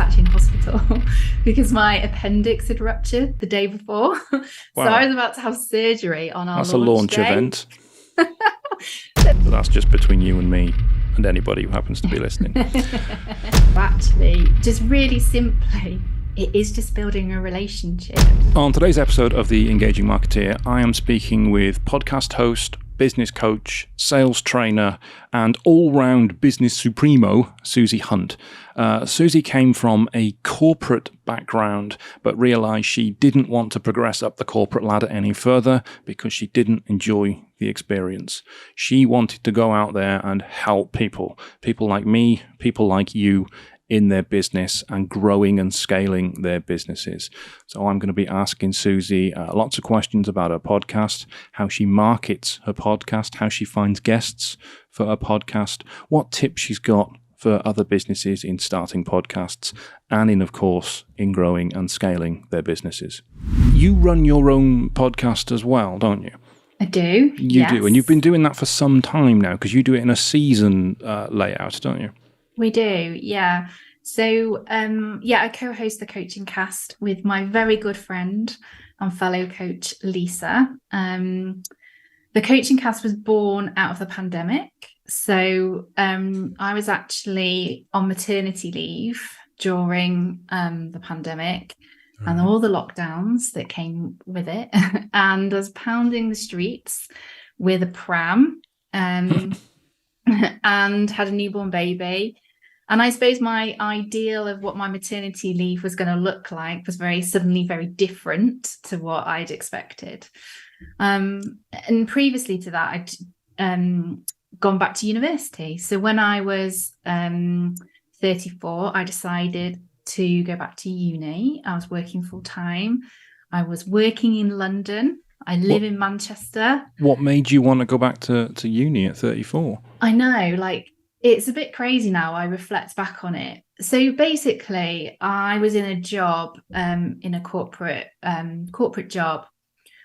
actually in hospital because my appendix had ruptured the day before. Wow. So I was about to have surgery on our launch day. Event. So that's just between you and me and anybody who happens to be listening. Actually, just really simply, it is just building a relationship. On today's episode of the Engaging Marketeer, I am speaking with podcast host, business coach, sales trainer, and all-round business supremo, Suzy Hunt. Suzy came from a corporate background, but realized she didn't want to progress up the corporate ladder any further because she didn't enjoy the experience. She wanted to go out there and help people like me, people like you, in their business and growing and scaling their businesses. So I'm going to be asking Suzy lots of questions about her podcast, how she markets her podcast, how she finds guests for her podcast, what tips she's got for other businesses in starting podcasts, and of course, in growing and scaling their businesses. You run your own podcast as well, don't you? I do. You do, and you've been doing that for some time now because you do it in a season layout, don't you? We do, yeah. So, I co-host the Coaching Cast with my very good friend and fellow coach, Lisa. The Coaching Cast was born out of the pandemic. So I was actually on maternity leave during the pandemic and all the lockdowns that came with it. And I was pounding the streets with a pram and had a newborn baby. And I suppose my ideal of what my maternity leave was going to look like was suddenly very different to what I'd expected. And previously to that, I'd gone back to university. So when I was 34, I decided to go back to uni. I was working full time. I was working in London. I live in Manchester. What made you want to go back to uni at 34? I know, it's a bit crazy now. I reflect back on it. So basically, I was in a job, in a corporate job,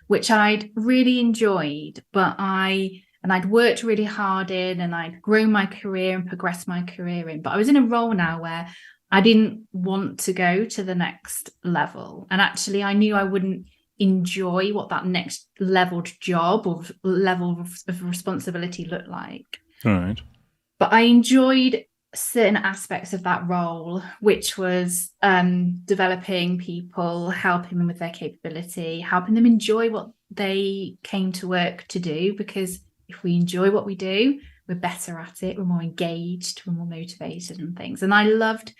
which I'd really enjoyed, but I'd worked really hard in, and I'd grown my career and progressed my career in. But I was in a role now where I didn't want to go to the next level, and actually, I knew I wouldn't enjoy what that next leveled job or level of responsibility looked like. All right. But I enjoyed certain aspects of that role, which was developing people, helping them with their capability, helping them enjoy what they came to work to do. Because if we enjoy what we do, we're better at it, we're more engaged, we're more motivated and things. And I loved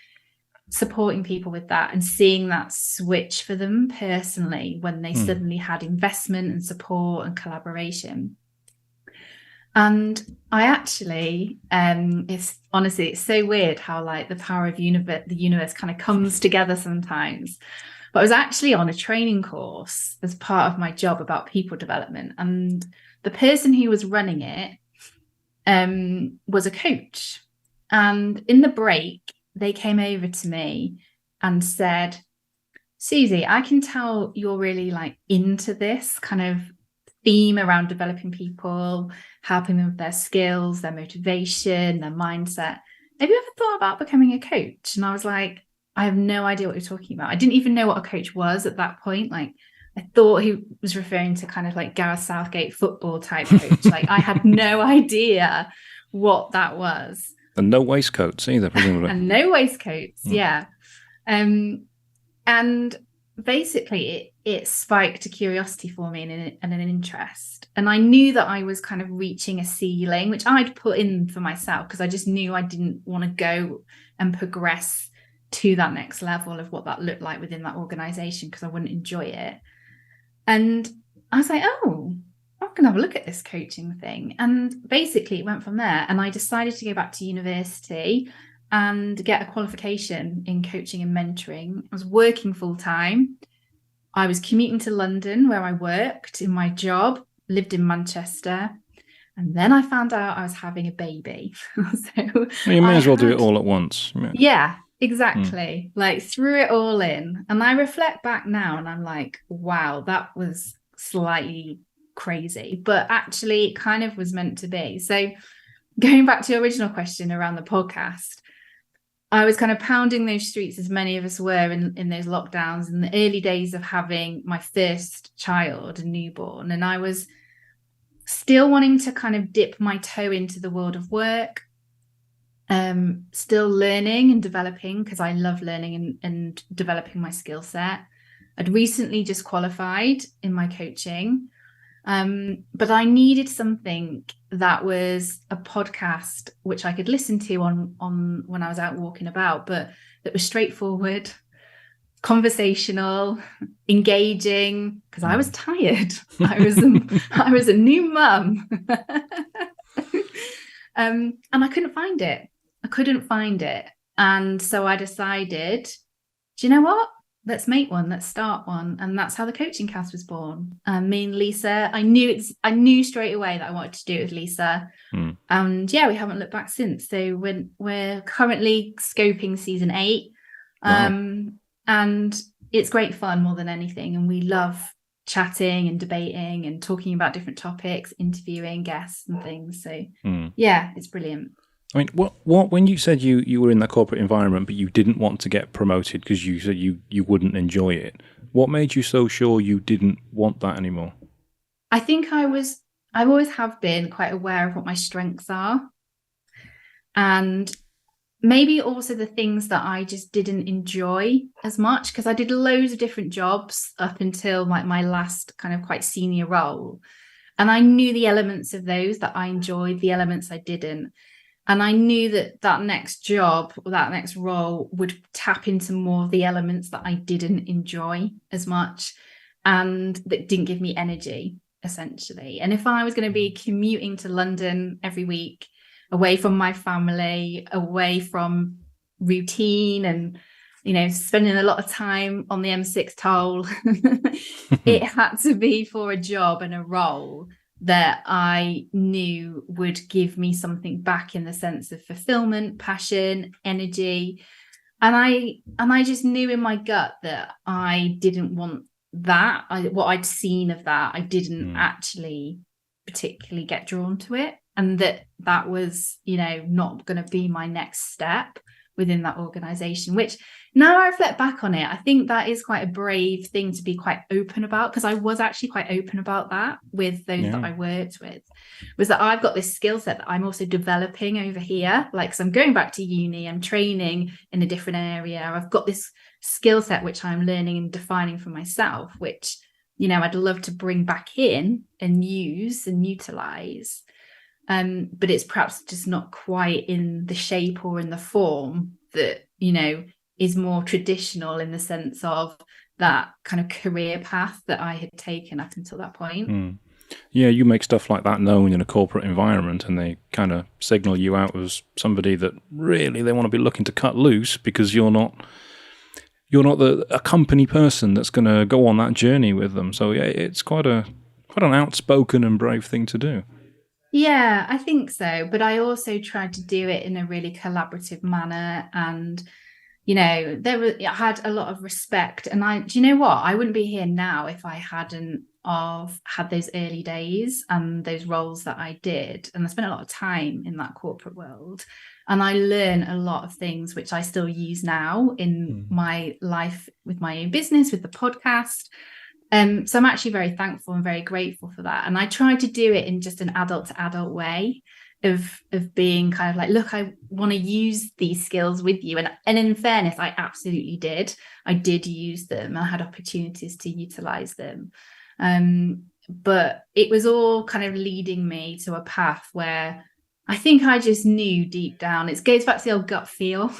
supporting people with that and seeing that switch for them personally when they suddenly had investment and support and collaboration. And I actually, it's so weird how the power of the universe kind of comes together sometimes. But I was actually on a training course as part of my job about people development. And the person who was running it was a coach. And in the break, they came over to me and said, Suzy, I can tell you're really into this kind of theme around developing people, helping them with their skills, their motivation, their mindset. Have you ever thought about becoming a coach? And I was like, I have no idea what you're talking about. I didn't even know what a coach was at that point. I thought he was referring to kind of Gareth Southgate football type coach. I had no idea what that was. And no waistcoats either, presumably. And no waistcoats, yeah. And basically it spiked a curiosity for me and an interest. And I knew that I was kind of reaching a ceiling, which I'd put in for myself because I just knew I didn't want to go and progress to that next level of what that looked like within that organization because I wouldn't enjoy it. And I was like, oh, I'm going to have a look at this coaching thing. And basically it went from there. And I decided to go back to university and get a qualification in coaching and mentoring. I was working full time. I was commuting to London where I worked in my job, lived in Manchester. And then I found out I was having a baby. So you may as well do it all at once. Yeah, exactly. Threw it all in. And I reflect back now and I'm like, wow, that was slightly crazy, but actually it kind of was meant to be. So going back to your original question around the podcast, I was kind of pounding those streets, as many of us were in those lockdowns in the early days of having my first child, a newborn. And I was still wanting to kind of dip my toe into the world of work, still learning and developing, because I love learning and developing my skill set. I'd recently just qualified in my coaching, but I needed something that was a podcast which I could listen to on when I was out walking about, but that was straightforward, conversational, engaging, because I was tired. I was a new mum. And I couldn't find it. And so I decided, do you know what? Let's make one. Let's start one. And that's how the Coaching Cast was born. Me and Lisa, I knew straight away that I wanted to do it with Lisa. And yeah, we haven't looked back since. So we're currently scoping season 8. Wow. And it's great fun more than anything. And we love chatting and debating and talking about different topics, interviewing guests and things. So yeah, it's brilliant. I mean, what when you said you were in that corporate environment, but you didn't want to get promoted because you said you wouldn't enjoy it, what made you so sure you didn't want that anymore? I think I always have been quite aware of what my strengths are. And maybe also the things that I just didn't enjoy as much, because I did loads of different jobs up until my last kind of quite senior role. And I knew the elements of those that I enjoyed, the elements I didn't. And I knew that next job or that next role would tap into more of the elements that I didn't enjoy as much and that didn't give me energy, essentially. And if I was going to be commuting to London every week, away from my family, away from routine and, spending a lot of time on the M6 toll, it had to be for a job and a role that I knew would give me something back in the sense of fulfillment, passion, energy. And I just knew in my gut that I didn't want that. What I'd seen of that, I didn't actually particularly get drawn to it. And that was, not going to be my next step within that organization, which now I reflect back on it, I think that is quite a brave thing to be quite open about, because I was actually quite open about that with those that I worked with, was that I've got this skill set that I'm also developing over here. Like, so I'm going back to uni, I'm training in a different area. I've got this skill set, which I'm learning and defining for myself, which, I'd love to bring back in and use and utilize. But it's perhaps just not quite in the shape or in the form that, is more traditional in the sense of that kind of career path that I had taken up until that point. Yeah, you make stuff like that known in a corporate environment and they kind of signal you out as somebody that really they want to be looking to cut loose because you're not a company person that's going to go on that journey with them. So yeah, it's quite an outspoken and brave thing to do. Yeah, I think so. But I also tried to do it in a really collaborative manner. And, I had a lot of respect. And do you know what? I wouldn't be here now if I hadn't had those early days and those roles that I did. And I spent a lot of time in that corporate world. And I learned a lot of things which I still use now in my life with my own business, with the podcast. So I'm actually very thankful and very grateful for that. And I try to do it in just an adult to adult way of being kind of like, look, I want to use these skills with you. And in fairness, I absolutely did. I did use them. I had opportunities to utilize them. But it was all kind of leading me to a path where I think I just knew deep down, it goes back to the old gut feel.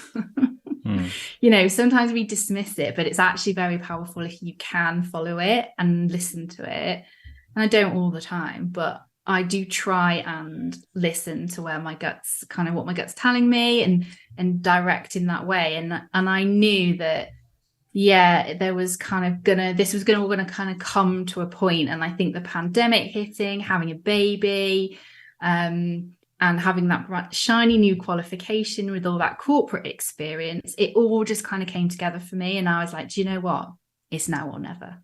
Sometimes we dismiss it, but it's actually very powerful if you can follow it and listen to it. And I don't all the time, but I do try and listen to where my gut's kind of what my gut's telling me and direct in that way. And I knew that, yeah, there was kind of this was all gonna kind of come to a point. And I think the pandemic hitting, having a baby, and having that shiny new qualification with all that corporate experience, it all just kind of came together for me. And I was like, do you know what? It's now or never.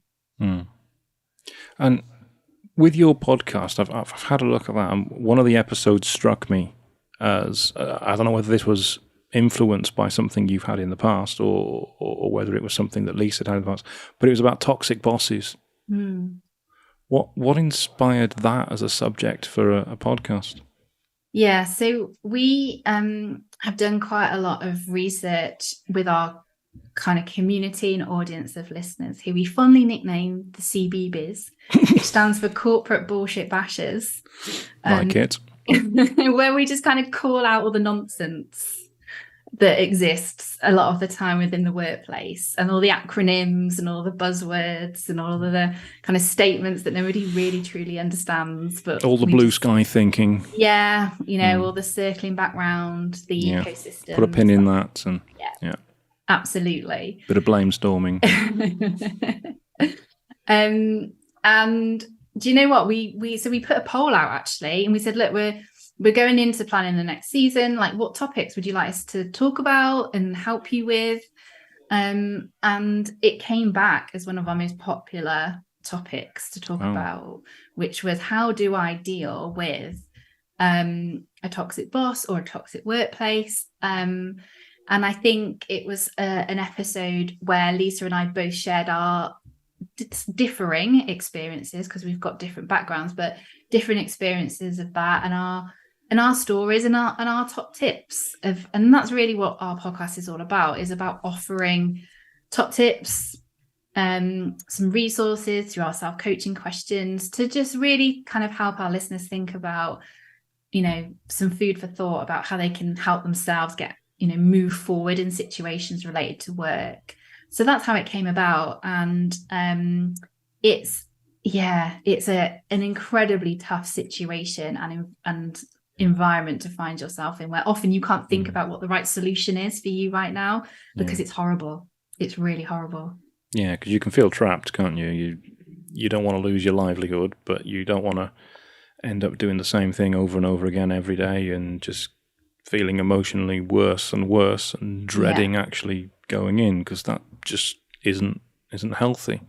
And with your podcast, I've had a look at that. And one of the episodes struck me as, I don't know whether this was influenced by something you've had in the past, or whether it was something that Lisa had in the past. But it was about toxic bosses. What inspired that as a subject for a podcast? Yeah, so we have done quite a lot of research with our kind of community and audience of listeners, who we fondly nickname the CBBs, which stands for Corporate Bullshit Bashers. Like it. Where we just kind of call out all the nonsense that exists a lot of the time within the workplace, and all the acronyms and all the buzzwords and all of the kind of statements that nobody really truly understands. But all the blue sky thinking. Yeah, all the circling back round the ecosystem. Put a pin in that. And yeah. Absolutely. Bit of blame storming. And do you know what? We put a poll out actually, and we said, look, we're going into planning the next season. Like, what topics would you like us to talk about and help you with? And it came back as one of our most popular topics to talk about, which was, how do I deal with a toxic boss or a toxic workplace? And I think it was an episode where Lisa and I both shared our differing experiences, because we've got different backgrounds, but different experiences of that, and our stories and our top tips and that's really what our podcast is all about, is about offering top tips, some resources through our self-coaching questions to just really kind of help our listeners think about, some food for thought about how they can help themselves get, move forward in situations related to work. So that's how it came about. And it's an incredibly tough situation and environment to find yourself in, where often you can't think about what the right solution is for you right now, because it's horrible. It's really horrible. Yeah, because you can feel trapped, can't you? You don't want to lose your livelihood, but you don't want to end up doing the same thing over and over again every day and just feeling emotionally worse and worse and dreading actually going in, because that just isn't healthy.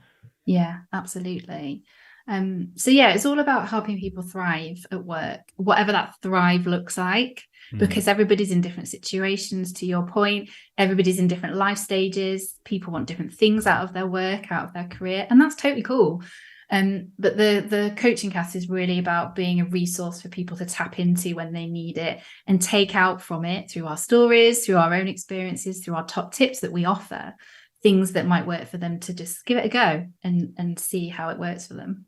Yeah, absolutely. It's all about helping people thrive at work, whatever that thrive looks like, because everybody's in different situations. To your point, everybody's in different life stages. People want different things out of their work, out of their career, and that's totally cool. But the coaching cast is really about being a resource for people to tap into when they need it, and take out from it, through our stories, through our own experiences, through our top tips that we offer, things that might work for them, to just give it a go and see how it works for them.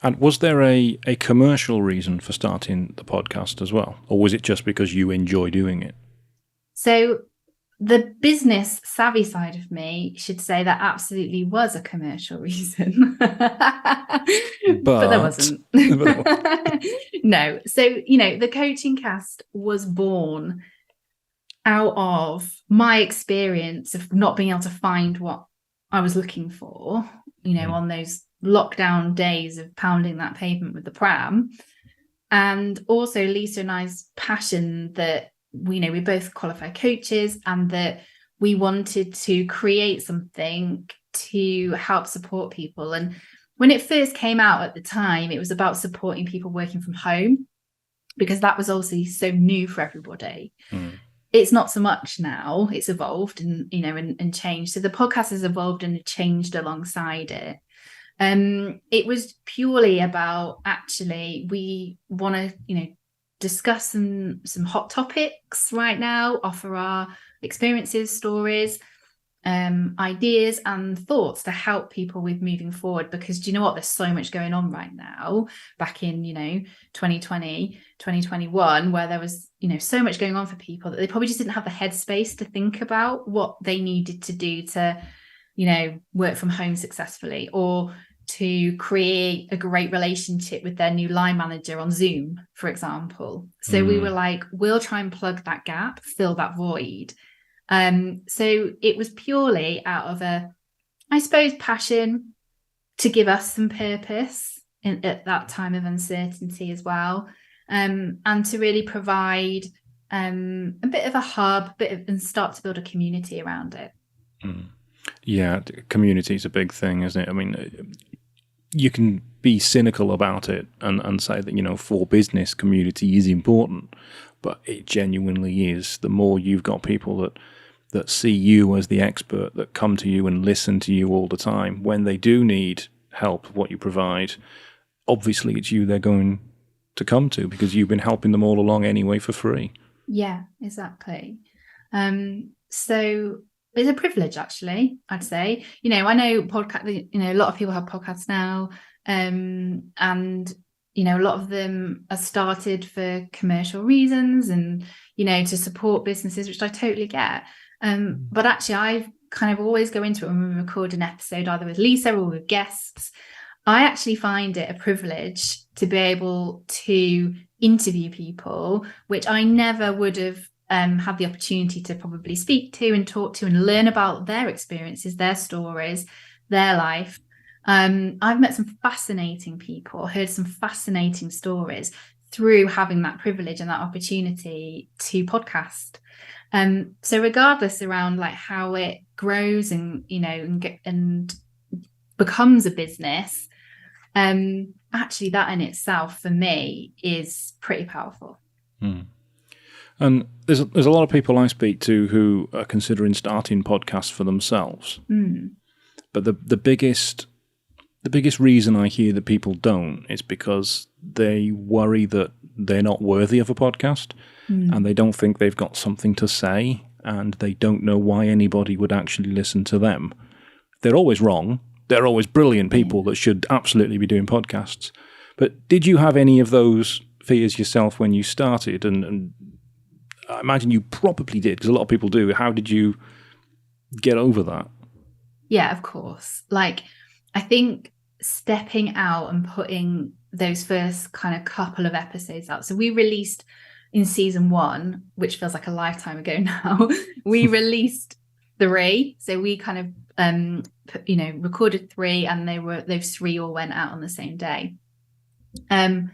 And was there a commercial reason for starting the podcast as well? Or was it just because you enjoy doing it? So the business savvy side of me should say that absolutely was a commercial reason. But there wasn't. No. So, the coaching cast was born out of my experience of not being able to find what I was looking for, on those lockdown days of pounding that pavement with the pram. And also Lisa and I's passion that we both qualified coaches, and that we wanted to create something to help support people. And when it first came out at the time, it was about supporting people working from home, because that was also so new for everybody. It's not so much now. It's evolved and and changed. So the podcast has evolved and changed alongside it. It was purely about, actually, we want to discuss some hot topics right now, offer our experiences, stories, ideas and thoughts to help people with moving forward. Because do you know what? There's so much going on right now, back in 2020, 2021, where there was so much going on for people that they probably just didn't have the headspace to think about what they needed to do to work from home successfully, or to create a great relationship with their new line manager on Zoom, for example. So we were like, we'll try and plug that gap, fill that void. So it was purely out of passion to give us some purpose at that time of uncertainty as well. And to really provide a bit of a hub, and start to build a community around it. Yeah, community is a big thing, isn't it? I mean, you can be cynical about it and say that, for business, community is important. but it genuinely is. The more you've got people that see you as the expert, that come to you and listen to you all the time, when they do need help with what you provide, obviously it's you they're going to come to because you've been helping them all along anyway for free. Yeah, exactly. So it's a privilege, actually, I'd say. I know a lot of people have podcasts now, and a lot of them are started for commercial reasons and to support businesses, which I totally get. But actually, I've kind of always go into it when we record an episode, either with Lisa or with guests. I actually find it a privilege to be able to interview people, which I never would have had the opportunity to probably speak to and talk to and learn about their experiences, their stories, their life. I've met some fascinating people, heard some fascinating stories through having that privilege and that opportunity to podcast. So regardless around like how it grows and and becomes a business, actually that in itself for me is pretty powerful. And there's a lot of people I speak to who are considering starting podcasts for themselves. But the biggest reason I hear that people don't is because they worry that they're not worthy of a podcast, and they don't think they've got something to say, and they don't know why anybody would actually listen to them. They're always wrong. They're always brilliant people that should absolutely be doing podcasts. But did you have any of those fears yourself when you started? And I imagine you probably did, because a lot of people do. How did you get over that? Yeah, of course. Like, I think stepping out and putting those first kind of couple of episodes out. So we released in season 1, which feels like a lifetime ago now, we released 3. So we kind of, recorded 3, and those 3 all went out on the same day. And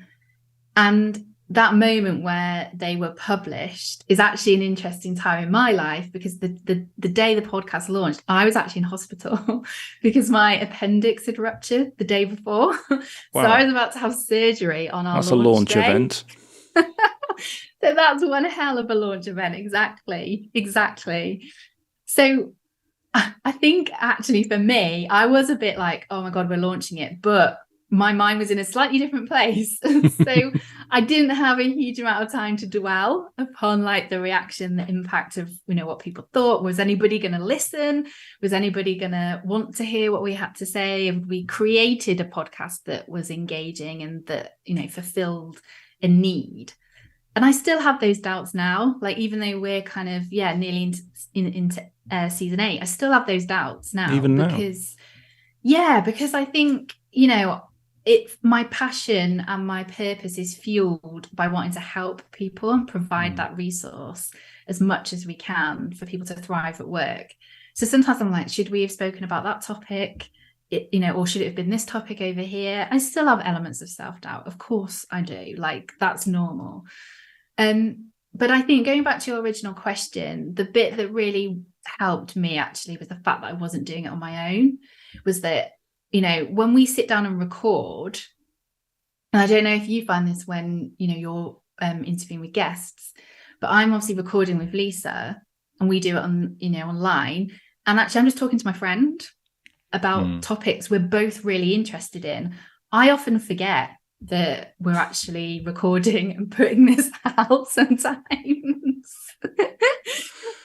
that moment where they were published is actually an interesting time in my life, because the day the podcast launched, I was actually in hospital because my appendix had ruptured the day before. Wow. So I was about to have surgery on our launch day. Event. So that's one hell of a launch event. Exactly. So I think actually for me, I was a bit like, oh my God, we're launching it. But my mind was in a slightly different place. So I didn't have a huge amount of time to dwell upon like the reaction, the impact of, what people thought. Was anybody going to listen? Was anybody going to want to hear what we had to say? And we created a podcast that was engaging and that, fulfilled a need. And I still have those doubts now. Like, even though we're kind of, nearly into season 8, I still have those doubts now. Even now? Because I think, my passion and my purpose is fueled by wanting to help people and provide that resource as much as we can for people to thrive at work. So sometimes I'm like, should we have spoken about that topic? Or should it have been this topic over here? I still have elements of self-doubt. Of course I do. Like, that's normal. But I think, going back to your original question, the bit that really helped me actually was the fact that I wasn't doing it on my own. Was that, when we sit down and record, and I don't know if you find this when, you're interviewing with guests, but I'm obviously recording with Lisa and we do it on, online. And actually I'm just talking to my friend about topics we're both really interested in. I often forget that we're actually recording and putting this out sometimes.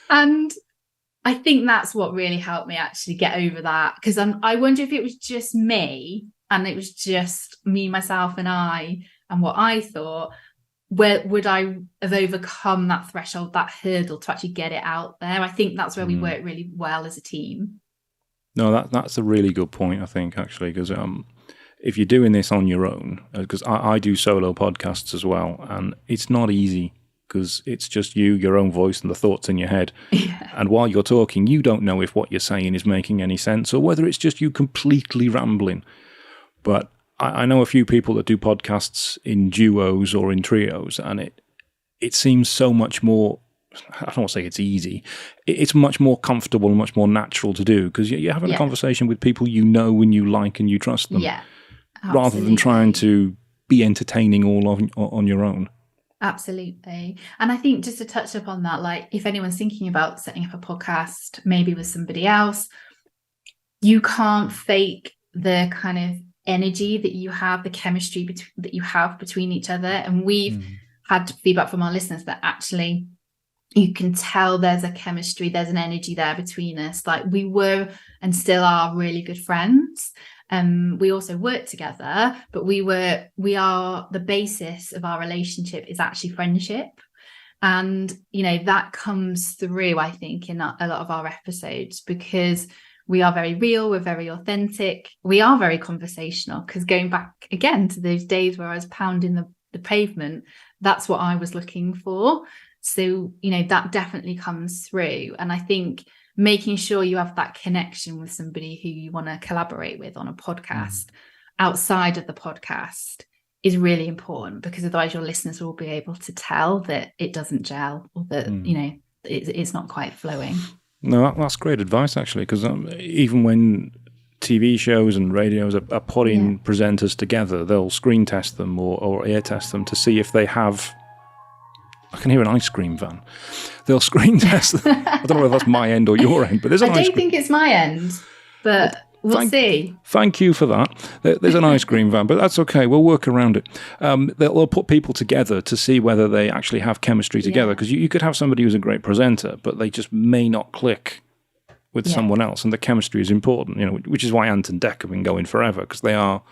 And I think that's what really helped me actually get over that, because I wonder if it was just me and it was just me, myself and I and what I thought, where would I have overcome that threshold, that hurdle to actually get it out there? I think that's where we work really well as a team. No, that's a really good point, I think, actually, because if you're doing this on your own, because I do solo podcasts as well, and it's not easy because it's just you, your own voice, and the thoughts in your head. Yeah. And while you're talking, you don't know if what you're saying is making any sense or whether it's just you completely rambling. But I know a few people that do podcasts in duos or in trios, and it seems so much more, I don't want to say it's easy, it's much more comfortable and much more natural to do, because you're having a conversation with people you know and you like and you trust them. Yeah. Absolutely. Rather than trying to be entertaining all on your own. Absolutely. And I think just to touch upon that, like if anyone's thinking about setting up a podcast, maybe with somebody else, you can't fake the kind of energy that you have, the chemistry that you have between each other. And we've had feedback from our listeners that actually you can tell there's a chemistry, there's an energy there between us. Like we were and still are really good friends. We also work together, but we are the basis of our relationship is actually friendship. And, you know, that comes through, I think, in a lot of our episodes because we are very real, we're very authentic, we are very conversational. Because going back again to those days where I was pounding the pavement, that's what I was looking for. So, you know, that definitely comes through. And I think making sure you have that connection with somebody who you want to collaborate with on a podcast outside of the podcast is really important, because otherwise your listeners will be able to tell that it doesn't gel or that, you know, it's not quite flowing. No, that's great advice, actually, because even when TV shows and radios are putting presenters together, they'll screen test them or air test them to see if they have... I can hear an ice cream van. They'll screen test them. I don't know whether that's my end or your end, but there's an I don't think it's my end, but we'll see. Thank you for that. There's an ice cream van, but that's okay. We'll work around it. They'll put people together to see whether they actually have chemistry together, because you could have somebody who's a great presenter, but they just may not click with someone else, and the chemistry is important, you know, which is why Ant and Dec have been going forever, because they are,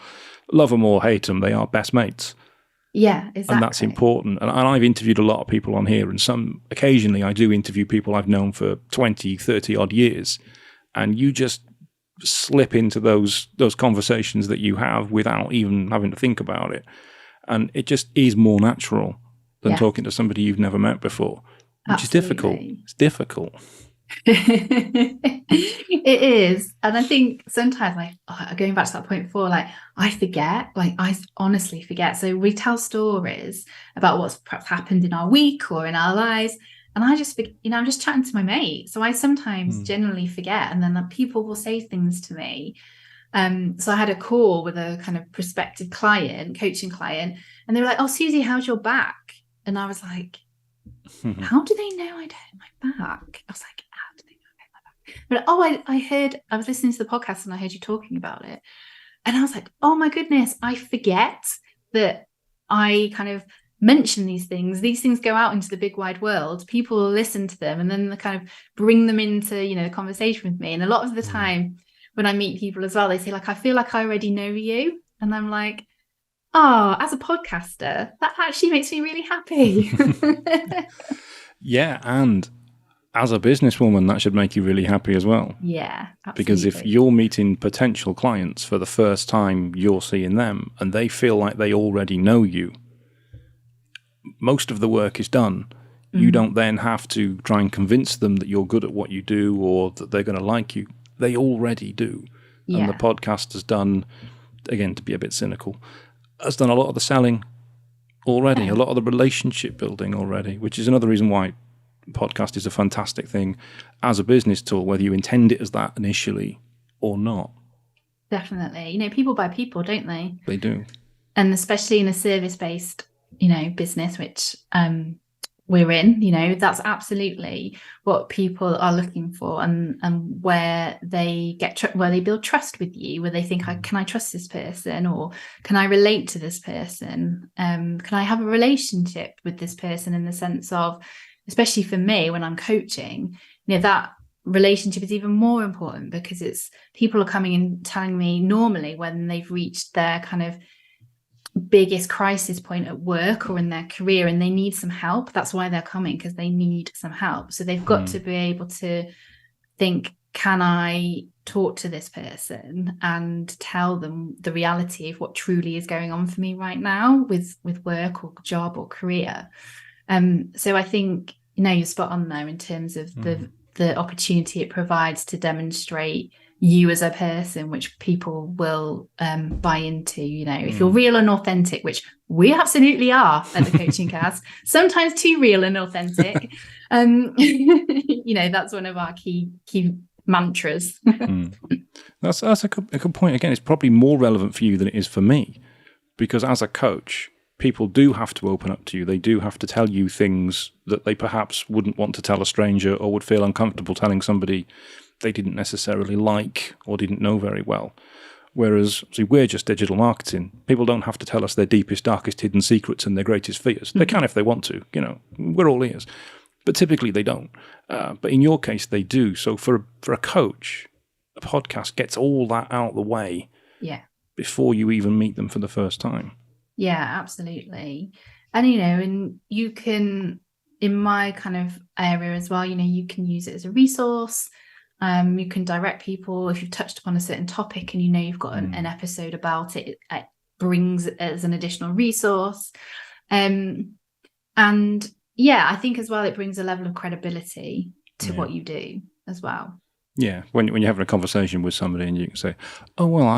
love them or hate them, they are best mates. Yeah, exactly. And that's important. And I've interviewed a lot of people on here, and occasionally I do interview people I've known for 20, 30 odd years, and you just slip into those conversations that you have without even having to think about it. And it just is more natural than talking to somebody you've never met before, which is difficult. It's difficult. It is. And I think sometimes, like, going back to that point before, like I forget, like I honestly forget. So we tell stories about what's perhaps happened in our week or in our lives, and I just, you know, I'm just chatting to my mate, so I sometimes generally forget, and then people will say things to me. So I had a call with a kind of prospective client, coaching client, and they were like, "Oh, Suzy, how's your back?" And I was like, "How do they know I don't have my back?" I was like, "How do they know I don't have my back?" But I heard, I was listening to the podcast and I heard you talking about it, and I was like, "Oh my goodness, I forget that I kind of mention these things go out into the big wide world, people will listen to them, and then they kind of bring them into, you know, the conversation with me." And a lot of the time when I meet people as well, they say, like, "I feel like I already know you." And I'm like, oh, as a podcaster, that actually makes me really happy. Yeah, and as a businesswoman, that should make you really happy as well. Yeah, absolutely. Because if you're meeting potential clients for the first time, you're seeing them, and they feel like they already know you, most of the work is done. You don't then have to try and convince them that you're good at what you do or that they're going to like you. They already do. Yeah. And the podcast has done, again, to be a bit cynical, has done a lot of the selling already, a lot of the relationship building already, which is another reason why podcast is a fantastic thing as a business tool, whether you intend it as that initially or not. Definitely. You know, people buy people, don't they? They do. And especially in a service-based, you know, business, which we're in, you know, that's absolutely what people are looking for, and where they where they build trust with you, where they think, can I trust this person, or can I relate to this person? Can I have a relationship with this person, in the sense of, especially for me when I'm coaching, you know, that relationship is even more important, because it's people are coming and telling me normally when they've reached their kind of biggest crisis point at work or in their career and they need some help. That's why they're coming, because they need some help. So they've got to be able to think, can I talk to this person and tell them the reality of what truly is going on for me right now with work or job or career? So I think, you know, you're spot on there in terms of the opportunity it provides to demonstrate you as a person, which people will buy into. You know, if you're real and authentic, which we absolutely are at the Coaching Cast, sometimes too real and authentic. You know, that's one of our key mantras. That's a good point. Again, it's probably more relevant for you than it is for me, because as a coach, people do have to open up to you. They do have to tell you things that they perhaps wouldn't want to tell a stranger, or would feel uncomfortable telling somebody they didn't necessarily like or didn't know very well. Whereas, see, we're just digital marketing. People don't have to tell us their deepest, darkest hidden secrets and their greatest fears. They can if they want to, we're all ears. But typically they don't. But in your case, they do. So for a coach, a podcast gets all that out of the way before you even meet them for the first time. Yeah, absolutely. And, and you can, in my kind of area as well, you can use it as a resource. You can direct people if you've touched upon a certain topic and you've got an episode about it. It brings it as an additional resource. And I think as well it brings a level of credibility to what you do as well. Yeah, when you're having a conversation with somebody and you can say, "Oh well,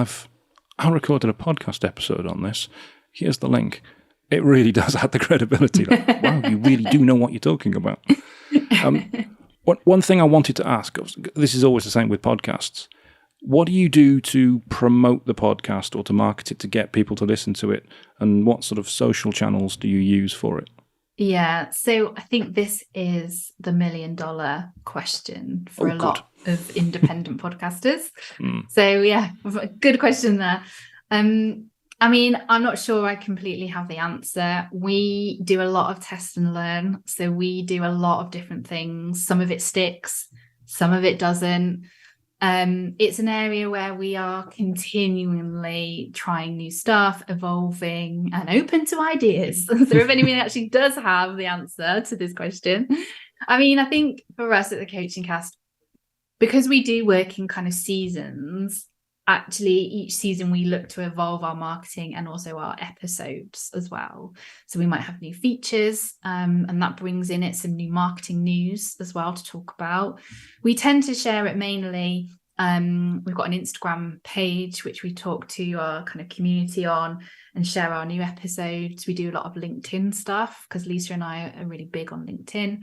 I recorded a podcast episode on this. Here's the link." It really does add the credibility. Like, wow, you really do know what you're talking about. One thing I wanted to ask, this is always the same with podcasts. What do you do to promote the podcast or to market it to get people to listen to it? And what sort of social channels do you use for it? Yeah, so I think this is the $1 million question for a lot of independent podcasters. So yeah, good question there. I'm not sure I completely have the answer. We do a lot of test and learn. So we do a lot of different things. Some of it sticks, some of it doesn't. It's an area where we are continually trying new stuff, evolving and open to ideas. So if anyone actually does have the answer to this question, I think for us at the Coaching Cast, because we do work in kind of seasons, actually each season we look to evolve our marketing and also our episodes as well. So we might have new features and that brings in it some new marketing news as well to talk about. We tend to share it mainly. We've got an Instagram page which we talk to our kind of community on and share our new episodes. We do a lot of LinkedIn stuff because Lisa and I are really big on LinkedIn.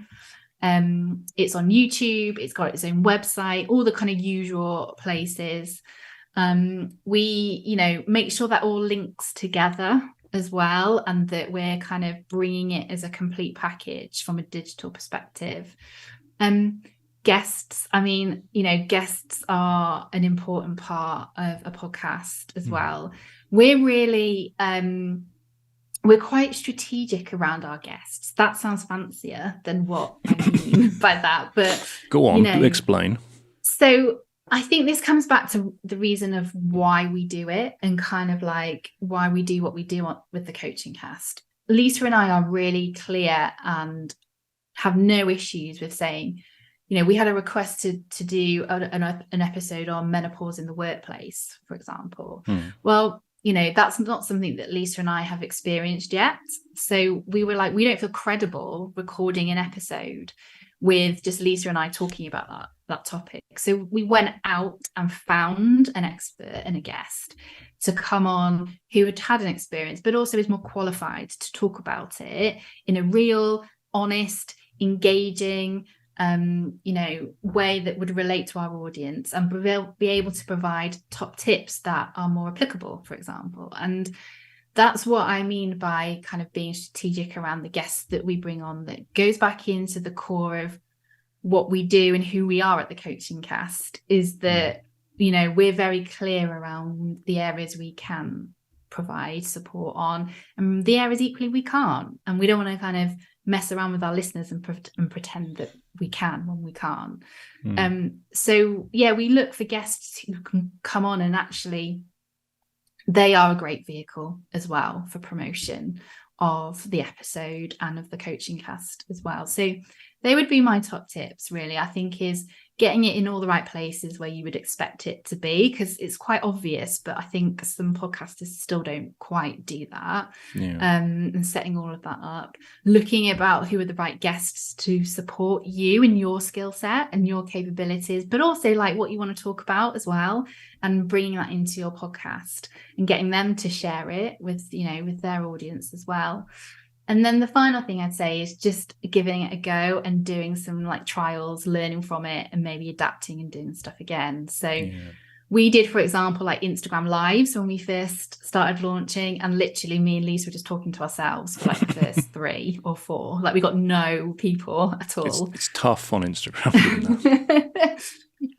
It's on YouTube, it's got its own website, all the kind of usual places. We, make sure that all links together as well, and that we're kind of bringing it as a complete package from a digital perspective. Guests, guests are an important part of a podcast as well. We're really, we're quite strategic around our guests. That sounds fancier than what I mean by that, but go on, explain. So I think this comes back to the reason of why we do it and kind of like why we do what we do with the Coaching Cast. Lisa and I are really clear and have no issues with saying, we had a request to do an episode on menopause in the workplace, for example. Well, that's not something that Lisa and I have experienced yet. So we were like, we don't feel credible recording an episode with just Lisa and I talking about that topic. So we went out and found an expert and a guest to come on who had an experience, but also is more qualified to talk about it in a real, honest, engaging, way that would relate to our audience and be able to provide top tips that are more applicable, for example. And that's what I mean by kind of being strategic around the guests that we bring on, that goes back into the core of what we do and who we are at the Coaching Cast, is that, we're very clear around the areas we can provide support on and the areas equally we can't. And we don't want to kind of mess around with our listeners and pretend that we can when we can't. So we look for guests who can come on, and actually they are a great vehicle as well for promotion of the episode and of the Coaching Cast as well. So they would be my top tips, really, I think, is getting it in all the right places where you would expect it to be, because it's quite obvious, but I think some podcasters still don't quite do that. And setting all of that up, looking about who are the right guests to support you in your skill set and your capabilities, but also like what you want to talk about as well, and bringing that into your podcast and getting them to share it with, with their audience as well. And then the final thing I'd say is just giving it a go and doing some like trials, learning from it, and maybe adapting and doing stuff again. So we did, for example, like Instagram lives when we first started launching, and literally me and Lisa were just talking to ourselves for like the first 3 or 4. Like we got no people at all. It's tough on Instagram doing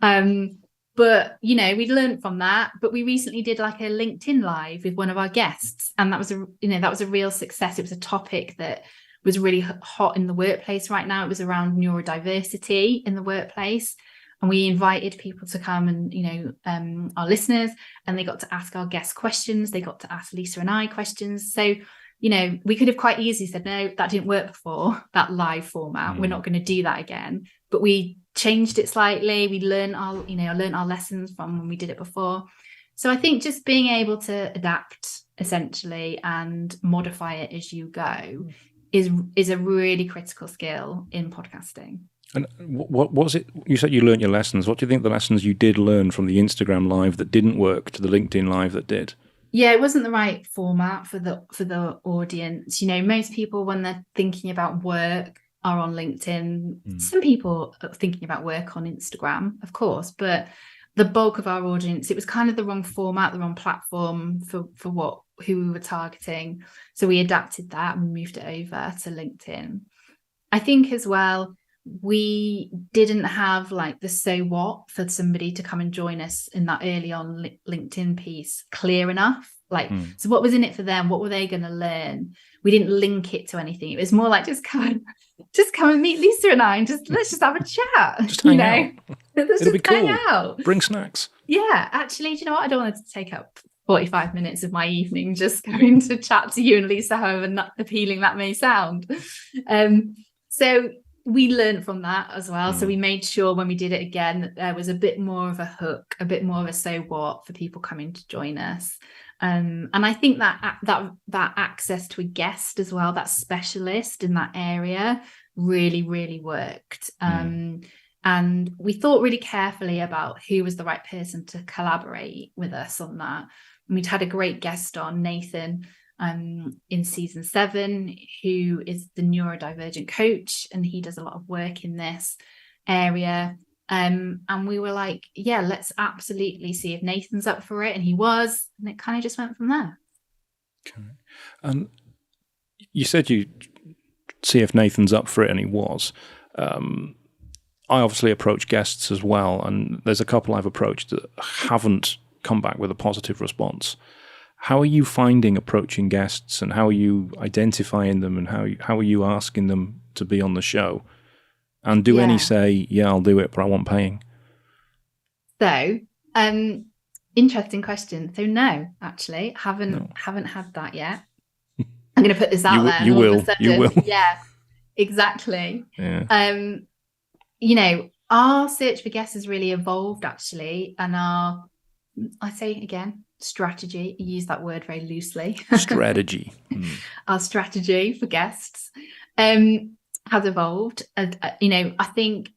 that. But we learned from that. But we recently did like a LinkedIn live with one of our guests, and that was a real success. It was a topic that was really hot in the workplace right now. It was around neurodiversity in the workplace. And we invited people to come and, our listeners, and they got to ask our guests questions. They got to ask Lisa and I questions. So, we could have quite easily said, no, that didn't work before, that live format. We're not going to do that again. But we changed it slightly. We learned our lessons from when we did it before. So I think just being able to adapt essentially and modify it as you go is a really critical skill in podcasting. And what was it? You said you learned your lessons. What do you think the lessons you did learn from the Instagram live that didn't work to the LinkedIn live that did? Yeah, it wasn't the right format for the audience. Most people, when they're thinking about work, are on LinkedIn. Some people are thinking about work on Instagram, of course, but the bulk of our audience, it was kind of the wrong format, the wrong platform for who we were targeting. So we adapted that and moved it over to LinkedIn. I think as well, we didn't have like the so what for somebody to come and join us in that early on LinkedIn piece clear enough. So what was in it for them? What were they going to learn? We didn't link it to anything. It was more like just come and meet Lisa and I, and let's just have a chat. Just hang out. Let's It'll just be cool. hang out. Bring snacks. Yeah, actually, do you know what? I don't want to take up 45 minutes of my evening just going to chat to you and Lisa, however not appealing that may sound. So we learned from that as well. So we made sure when we did it again that there was a bit more of a hook, a bit more of a so what for people coming to join us. And I think that access to a guest as well, that specialist in that area, really, really worked. And we thought really carefully about who was the right person to collaborate with us on that. And we'd had a great guest on, Nathan, in season 7, who is the neurodivergent coach, and he does a lot of work in this area. And we were like, yeah, let's absolutely see if Nathan's up for it. And he was, and it kind of just went from there. Okay. You said you see if Nathan's up for it, and he was. I obviously approach guests as well, and there's a couple I've approached that haven't come back with a positive response. How are you finding approaching guests, and how are you identifying them, and how are you asking them to be on the show? And do any say, yeah, I'll do it, but I want paying? So, interesting question. So no, actually, haven't had that yet. I'm going to put this out there. You will. Yeah, exactly. Yeah. Our search for guests has really evolved actually, and I say again, strategy. I use that word very loosely. Strategy. Our strategy for guests has evolved. I think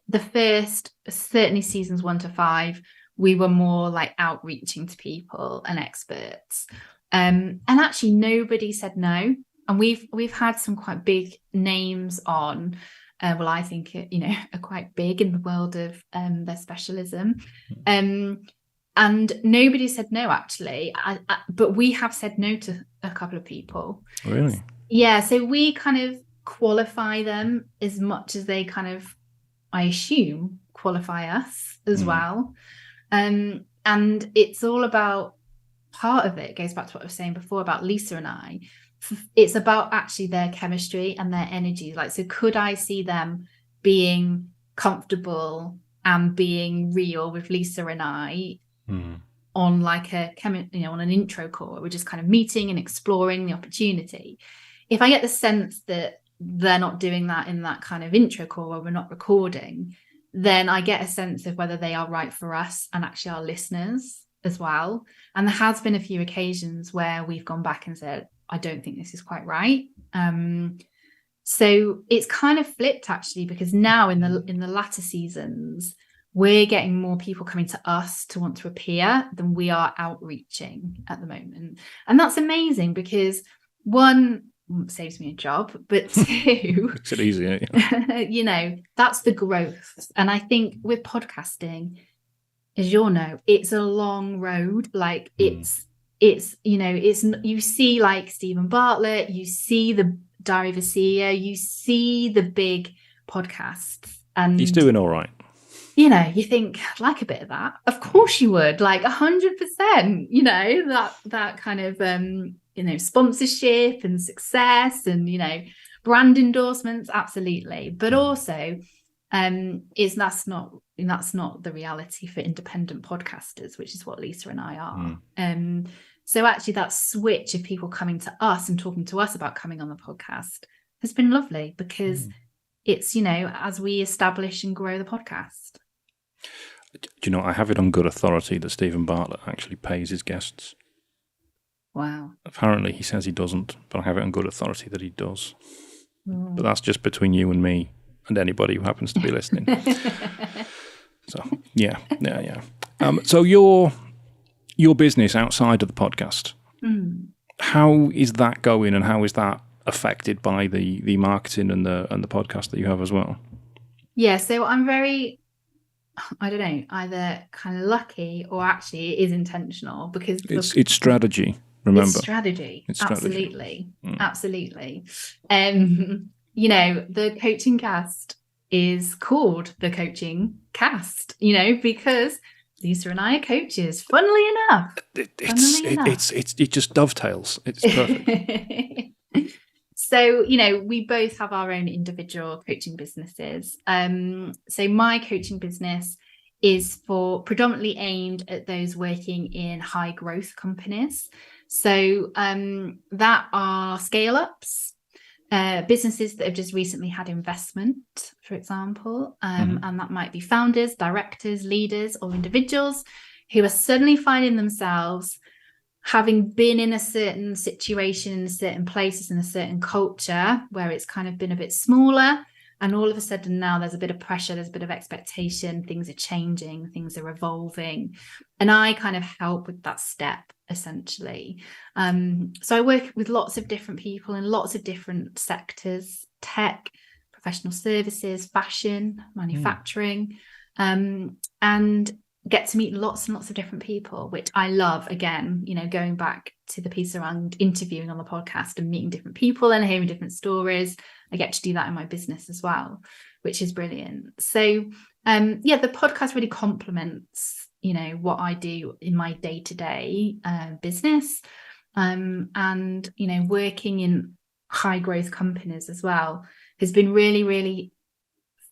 the first, certainly seasons 1 to 5, we were more like outreaching to people and experts. And actually nobody said no. And we've had some quite big names on, I think, are quite big in the world of their specialism. And nobody said no, actually. But we have said no to a couple of people. Really? Yeah. So we kind of qualify them as much as they kind of, I assume, qualify us as well. And it's all about, part of it goes back to what I was saying before about Lisa and I. It's about actually their chemistry and their energy. So could I see them being comfortable and being real with Lisa and I on like on an intro call? We're just kind of meeting and exploring the opportunity. If I get the sense that they're not doing that in that kind of intro call where we're not recording, then I get a sense of whether they are right for us and actually our listeners as well. And there has been a few occasions where we've gone back and said, I don't think this is quite right. So it's kind of flipped actually, because now in the latter seasons, we're getting more people coming to us to want to appear than we are outreaching at the moment. And that's amazing because, one, saves me a job, but 2, makes it easier. that's the growth. And I think with podcasting, as you'll know, it's a long road. Like it's you see like Stephen Bartlett, you see the Diary of a CEO, you see the big podcasts, and He's doing all right. You think, I'd like a bit of that. Of course you would, like 100%, that kind of, sponsorship and success and, brand endorsements. Absolutely. But also, that's not the reality for independent podcasters, which is what Lisa and I are. So actually that switch of people coming to us and talking to us about coming on the podcast has been lovely, because it's, as we establish and grow the podcast. Do you know, I have it on good authority that Stephen Bartlett actually pays his guests. Wow. Apparently he says he doesn't, but I have it on good authority that he does. But that's just between you and me and anybody who happens to be listening. So, yeah. So your business outside of the podcast, how is that going, and how is that affected by the marketing and the podcast that you have as well? Yeah, so I'm very, I don't know, either kind of lucky or actually it is intentional, because it's strategy. Remember, it's strategy. Absolutely. Absolutely. The coaching cast is called the Coaching Cast, because Lisa and I are coaches. Funnily enough, it just dovetails. It's perfect. So, we both have our own individual coaching businesses. So my coaching business is predominantly aimed at those working in high growth companies. So that are scale ups, businesses that have just recently had investment, for example. And that might be founders, directors, leaders, or individuals who are suddenly finding themselves having been in a certain situation, in certain places, in a certain culture where it's kind of been a bit smaller, and all of a sudden now there's a bit of pressure, there's a bit of expectation, things are changing, things are evolving, and I kind of help with that step, essentially. So I work with lots of different people in lots of different sectors: tech, professional services, fashion, manufacturing, and get to meet lots and lots of different people, which I love. Again, going back to the piece around interviewing on the podcast and meeting different people and hearing different stories, I get to do that in my business as well, which is brilliant. So the podcast really complements what I do in my day-to-day business, and working in high growth companies as well has been really, really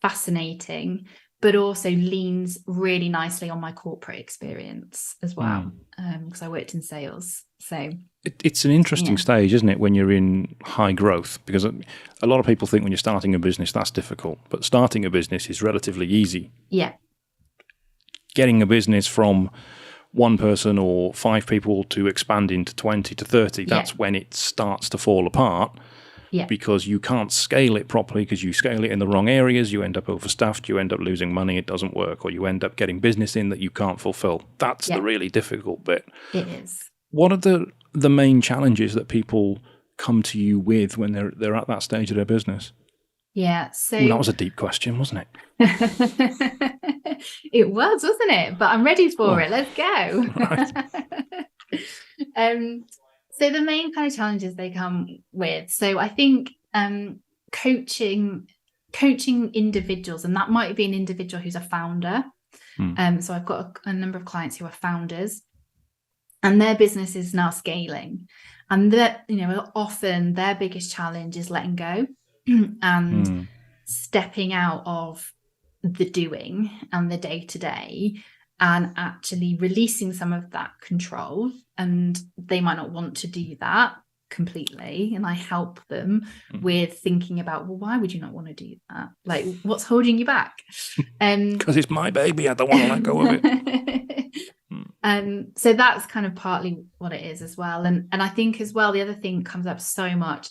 fascinating, but also leans really nicely on my corporate experience as well, because I worked in sales. So it's an interesting stage, isn't it, when you're in high growth? Because a lot of people think when you're starting a business, that's difficult. But starting a business is relatively easy. Yeah. Getting a business from one person or 5 people to expanding to 20 to 30, that's when it starts to fall apart. Yeah. Because you can't scale it properly, because you scale it in the wrong areas, you end up overstaffed, you end up losing money, it doesn't work, or you end up getting business in that you can't fulfill. That's the really difficult bit. It is. What are the main challenges that people come to you with when they're at that stage of their business? Yeah, so that was a deep question, wasn't it? It was, wasn't it? But I'm ready for it. Let's go. Right. So the main kind of challenges they come with. So I think coaching individuals, and that might be an individual who's a founder. So I've got a number of clients who are founders, and their business is now scaling, and that often their biggest challenge is letting go and stepping out of the doing and the day-to-day, and actually releasing some of that control. And they might not want to do that completely, and I help them with thinking about, well, why would you not want to do that? Like, what's holding you back? Because it's my baby, I don't want to let go of it. So that's kind of partly what it is as well. And I think as well, the other thing that comes up so much,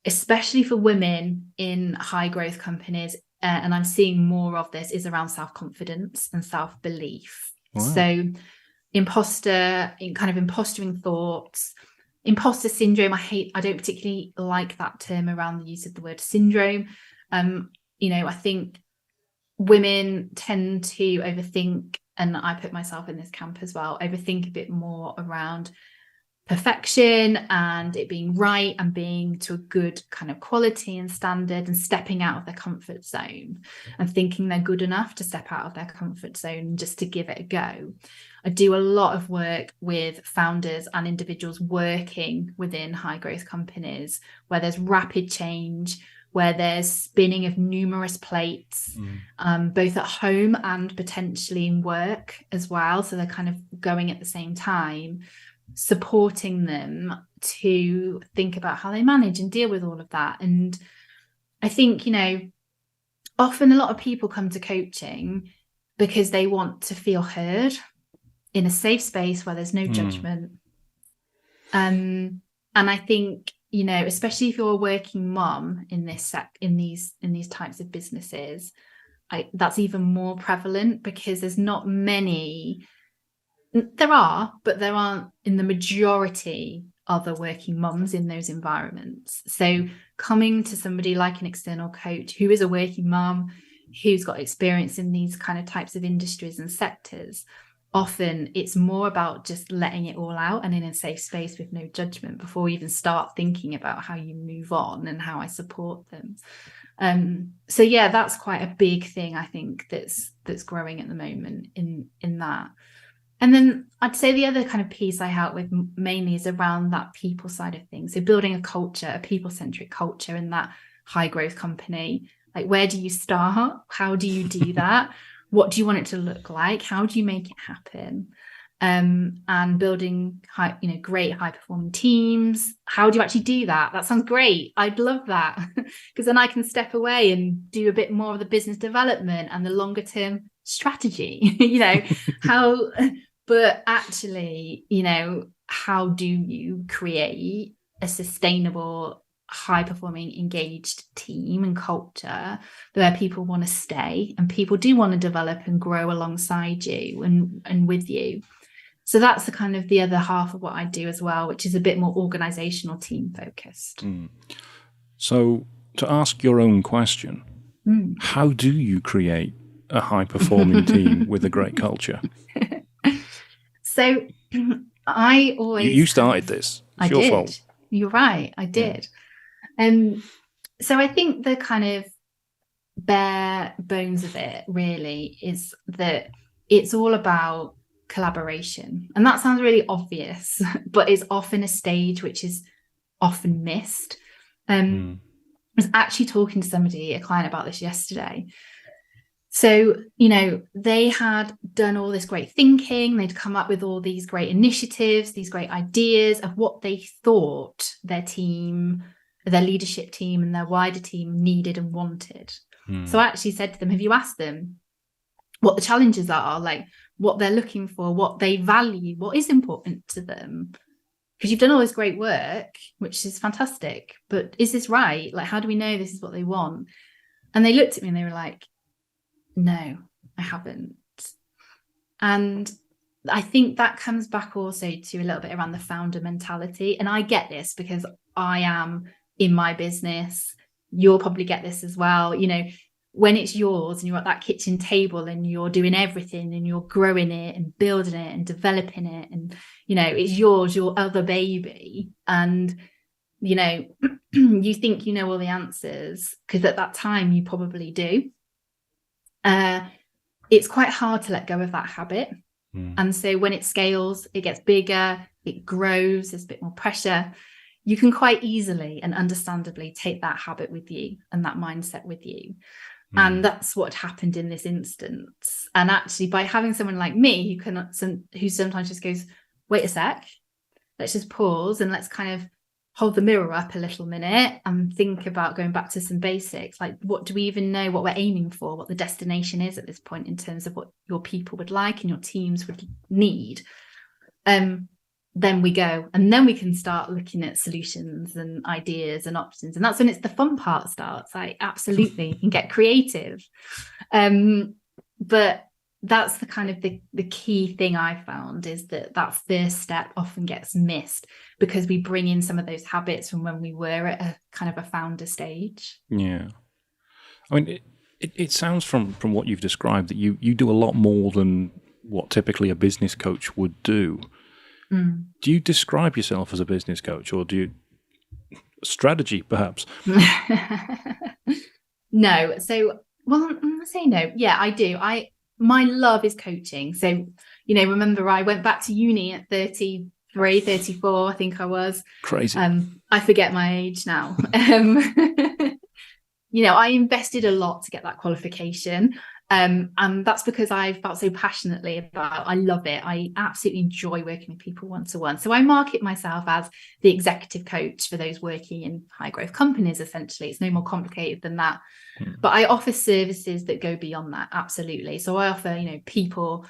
especially for women in high growth companies, and I'm seeing more of this, is around self-confidence and self-belief. Wow. So impostering thoughts, imposter syndrome. I don't particularly like that term around the use of the word syndrome. I think women tend to overthink and I put myself in this camp as well, overthink a bit more around perfection and it being right and being to a good kind of quality and standard, and stepping out of their comfort zone and thinking they're good enough to step out of their comfort zone just to give it a go. I do a lot of work with founders and individuals working within high growth companies where there's rapid change, where there's spinning of numerous plates, both at home and potentially in work as well. So they're kind of going at the same time, supporting them to think about how they manage and deal with all of that. And I think, often a lot of people come to coaching because they want to feel heard in a safe space where there's no judgment. And I think, especially if you're a working mom in these types of businesses, that's even more prevalent, because there's not many. There are, but there aren't in the majority other working mums in those environments. So coming to somebody like an external coach who is a working mum, who's got experience in these kind of types of industries and sectors, often it's more about just letting it all out and in a safe space with no judgment before we even start thinking about how you move on and how I support them. So yeah, that's quite a big thing, I think, that's growing at the moment in that. And then I'd say the other kind of piece I help with mainly is around that people side of things. So building a culture, a people-centric culture in that high growth company. Like, where do you start? How do you do that? What do you want it to look like? How do you make it happen? And building great high performing teams. How do you actually do that? That sounds great. I'd love that, because then I can step away and do a bit more of the business development and the longer term strategy, but actually, how do you create a sustainable, high-performing, engaged team and culture where people want to stay and people do want to develop and grow alongside you and with you? So that's the kind of the other half of what I do as well, which is a bit more organizational, team focused. So to ask your own question, how do you create a high-performing team with a great culture? So I always... You started this. It's your fault. You're right. I did. So I think the kind of bare bones of it really is that it's all about collaboration. And that sounds really obvious, but it's often a stage which is often missed. I was actually talking to somebody, a client, about this yesterday. So, they had done all this great thinking. They'd come up with all these great initiatives, these great ideas of what they thought their team, their leadership team and their wider team needed and wanted. So I actually said to them, have you asked them what the challenges are, like what they're looking for, what they value, what is important to them? Because you've done all this great work, which is fantastic, but is this right? Like, how do we know this is what they want? And they looked at me and they were like, no, I haven't. And I think that comes back also to a little bit around the founder mentality. And I get this because I am in my business. You'll probably get this as well. When it's yours and you're at that kitchen table and you're doing everything and you're growing it and building it and developing it, and, it's yours, your other baby. And, you think you know all the answers because at that time you probably do. It's quite hard to let go of that habit. And so when it scales, it gets bigger, it grows, there's a bit more pressure. You can quite easily and understandably take that habit with you and that mindset with you. And that's what happened in this instance. And actually, by having someone like me who sometimes just goes, wait a sec, let's just pause and let's kind of hold the mirror up a little minute and think about going back to some basics. Like, what do we even know what we're aiming for, what the destination is at this point in terms of what your people would like and your teams would need? Then we go, and then we can start looking at solutions and ideas and options. And that's when it's the fun part starts. Like, absolutely, you can get creative. But that's the kind of the key thing I found, is that first step often gets missed because we bring in some of those habits from when we were at a kind of a founder stage. Yeah. I mean, it sounds from what you've described that you do a lot more than what typically a business coach would do. Do you describe yourself as a business coach, or do you strategy perhaps? No. So, well, I'm gonna say no. Yeah, I do. My love is coaching. So, remember I went back to uni at 33, 34, I think I was. Crazy. I forget my age now. I invested a lot to get that qualification. And that's because I felt so passionately about, I love it. I absolutely enjoy working with people one-to-one. So I market myself as the executive coach for those working in high growth companies, essentially. It's no more complicated than that. But I offer services that go beyond that. Absolutely. So I offer, people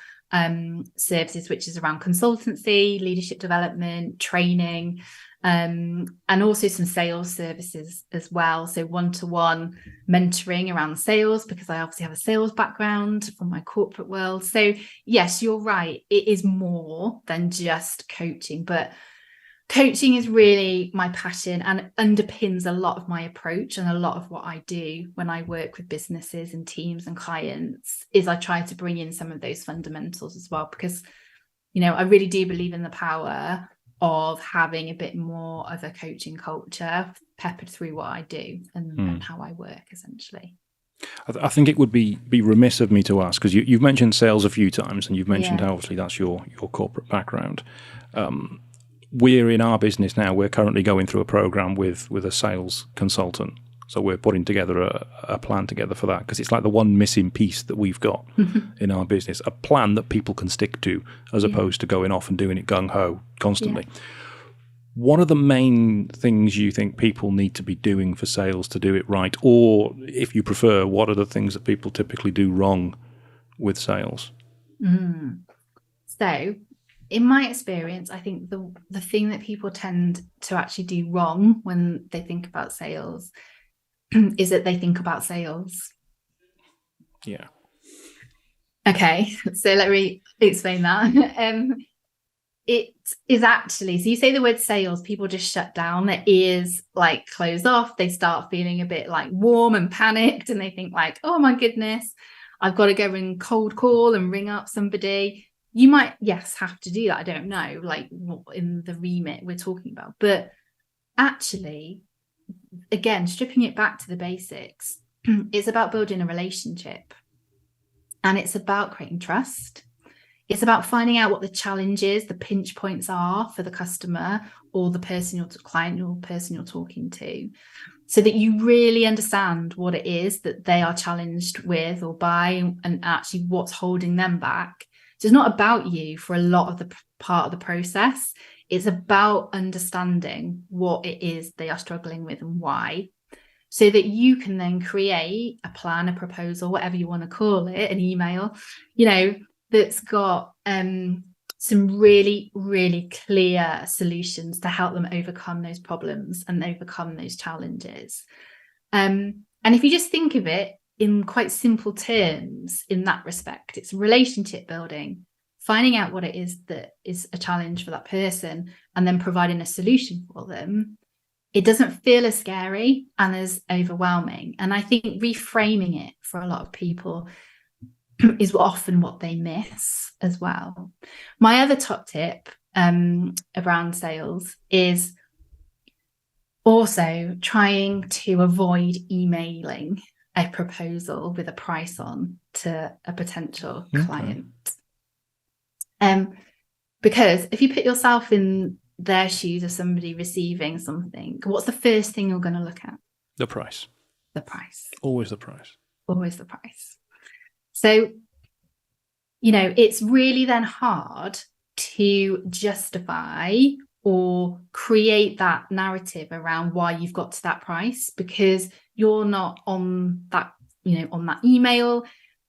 services, which is around consultancy, leadership development, training, and also some sales services as well. So one-to-one mentoring around sales, because I obviously have a sales background from my corporate world. So yes, you're right. It is more than just coaching, but coaching is really my passion and underpins a lot of my approach, and a lot of what I do when I work with businesses and teams and clients is I try to bring in some of those fundamentals as well, because, I really do believe in the power of having a bit more of a coaching culture peppered through what I do and how I work, essentially. I think it would be remiss of me to ask, because you've mentioned sales a few times, and you've mentioned how obviously that's your corporate background. We're in our business now, we're currently going through a program with a sales consultant. So we're putting together a plan together for that, because it's like the one missing piece that we've got in our business, a plan that people can stick to, as opposed to going off and doing it gung-ho constantly. Yeah. What are the main things you think people need to be doing for sales to do it right? Or if you prefer, what are the things that people typically do wrong with sales? So in my experience, I think the thing that people tend to actually do wrong when they think about sales is that they think about sales. Yeah. Okay, so let me explain that. It is actually, so you say the word sales, people just shut down, their ears like close off, they start feeling a bit like warm and panicked, and they think like, oh my goodness, I've got to go and cold call and ring up somebody. You might, yes, have to do that. I don't know, like what in the remit we're talking about. But actually, again, stripping it back to the basics, it's about building a relationship. And it's about creating trust. It's about finding out what the challenges, the pinch points are for the customer or the person, your client, or person you're talking to, so that you really understand what it is that they are challenged with or by, and actually what's holding them back. So it's not about you for a lot of the part of the process. It's about understanding what it is they are struggling with and why, so that you can then create a plan, a proposal, whatever you want to call it, an email, that's got some really, really clear solutions to help them overcome those problems and overcome those challenges. And if you just think of it in quite simple terms in that respect, it's relationship building, finding out what it is that is a challenge for that person, and then providing a solution for them. It doesn't feel as scary and as overwhelming. And I think reframing it for a lot of people is often what they miss as well. My other top tip around sales is also trying to avoid emailing a proposal with a price on to a potential client. Because if you put yourself in their shoes of somebody receiving something, what's the first thing you're going to look at? The price. The price. Always the price. Always the price. So, it's really then hard to justify or create that narrative around why you've got to that price, because you're not on that, on that email.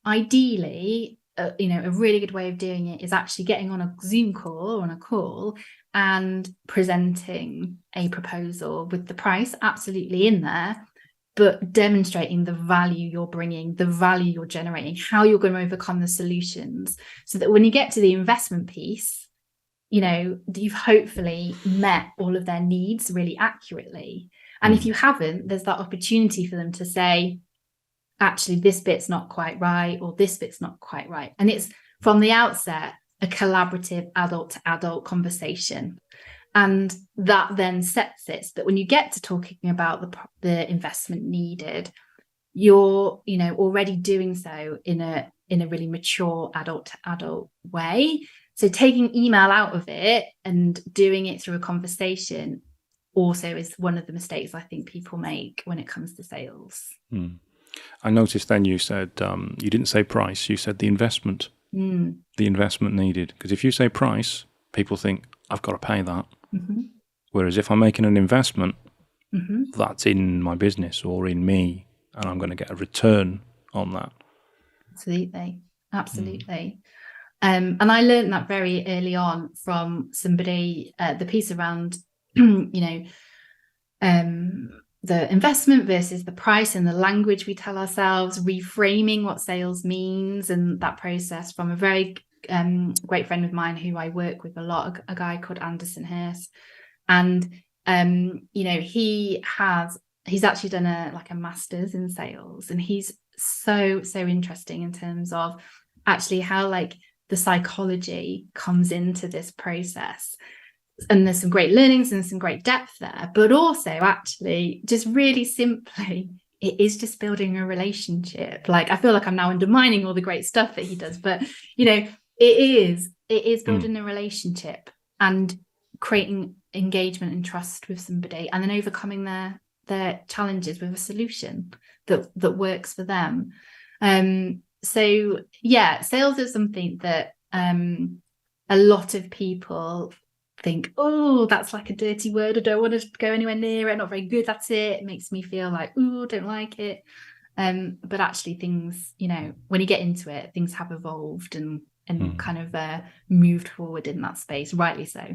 Ideally, a really good way of doing it is actually getting on a Zoom call or on a call and presenting a proposal with the price absolutely in there, but demonstrating the value you're bringing, the value you're generating, how you're going to overcome the solutions, so that when you get to the investment piece, you've hopefully met all of their needs really accurately. And if you haven't, there's that opportunity for them to say, actually, this bit's not quite right, or this bit's not quite right. And it's from the outset, a collaborative adult to adult conversation. And that then sets it so that when you get to talking about the investment needed, you're, already doing so in a really mature adult to adult way. So taking email out of it and doing it through a conversation also is one of the mistakes I think people make when it comes to sales. I noticed then you said, you didn't say price, you said the investment. The investment needed. Because if you say price, people think, I've got to pay that. Whereas if I'm making an investment, that's in my business or in me, and I'm going to get a return on that. Absolutely. And I learned that very early on from somebody, the piece around, the investment versus the price and the language we tell ourselves, reframing what sales means, and that process from a very great friend of mine who I work with a lot, a guy called Anderson Hurst. And, he's actually done a master's in sales, and he's so interesting in terms of actually how the psychology comes into this process. And there's some great learnings and some great depth there, but also actually just really simply, it is just building a relationship. I feel like I'm now undermining all the great stuff that he does, but it is building a relationship and creating engagement and trust with somebody, and then overcoming their challenges with a solution that works for them. So yeah, sales is something that a lot of people think, oh, that's like a dirty word, I don't want to go anywhere near it, not very good at it, it makes me feel like, oh, don't like it. But actually things, when you get into it, things have evolved and kind of moved forward in that space, rightly so.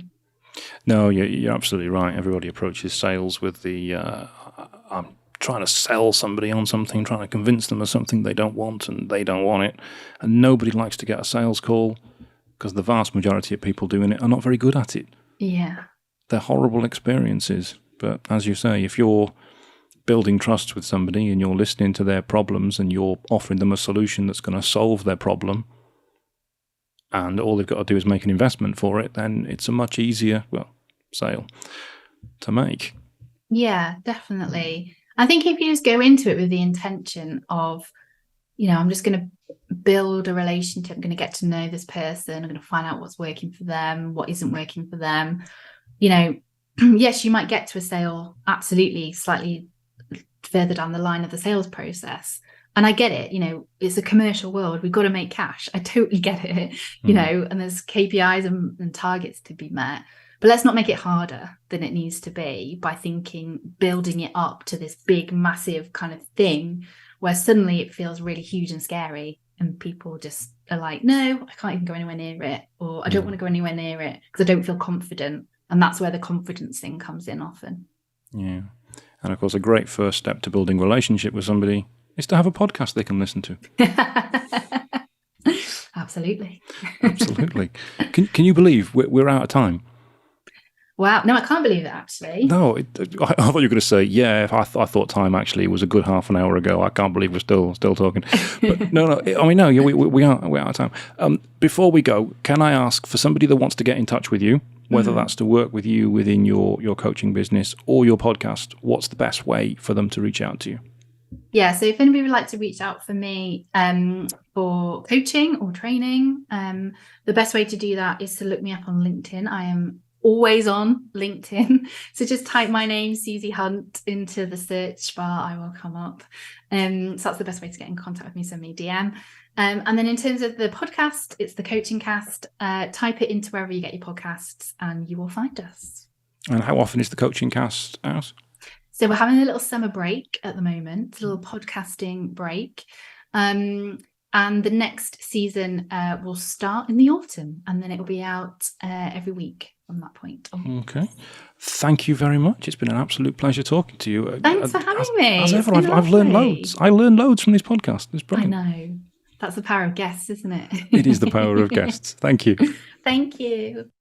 No, you're absolutely right. Everybody approaches sales with the, I'm trying to sell somebody on something, trying to convince them of something they don't want, and they don't want it. And nobody likes to get a sales call because the vast majority of people doing it are not very good at it. Yeah. They're horrible experiences. But as you say, if you're building trust with somebody and you're listening to their problems and you're offering them a solution that's going to solve their problem, and all they've got to do is make an investment for it, then it's a much easier, sale to make. Yeah, definitely. I think if you just go into it with the intention of, I'm just going to build a relationship, I'm going to get to know this person, I'm going to find out what's working for them, what isn't working for them. Yes, you might get to a sale absolutely slightly further down the line of the sales process. And I get it, it's a commercial world. We've got to make cash. I totally get it, and there's KPIs and targets to be met. But let's not make it harder than it needs to be by building it up to this big, massive kind of thing where suddenly it feels really huge and scary. And people just are like, no, I can't even go anywhere near it. Or I don't want to go anywhere near it because I don't feel confident. And that's where the confidence thing comes in often. Yeah. And of course, a great first step to building a relationship with somebody is to have a podcast they can listen to. Absolutely. Absolutely. Can you believe we're out of time? Wow. No, I can't believe it, actually. No, I thought you were going to say, yeah, I thought time actually was a good half an hour ago. I can't believe we're still talking. But no, I mean, no, we're out of time. Before we go, can I ask, for somebody that wants to get in touch with you, whether that's to work with you within your coaching business or your podcast, what's the best way for them to reach out to you? Yeah, so if anybody would like to reach out for me for coaching or training, the best way to do that is to look me up on LinkedIn. I am always on LinkedIn. So just type my name, Suzy Hunt, into the search bar. I will come up. So that's the best way to get in contact with me. Send me a DM. And then in terms of the podcast, it's the Coaching Cast. Type it into wherever you get your podcasts and you will find us. And how often is the Coaching Cast out? So we're having a little summer break at the moment, a little podcasting break. And the next season will start in the autumn, and then it will be out every week from that point on. Okay. Thank you very much. It's been an absolute pleasure talking to you. Thanks for having me. As ever, I've learned loads. I learned loads from this podcast. It's brilliant. I know. That's the power of guests, isn't it? It is the power of guests. Thank you. Thank you.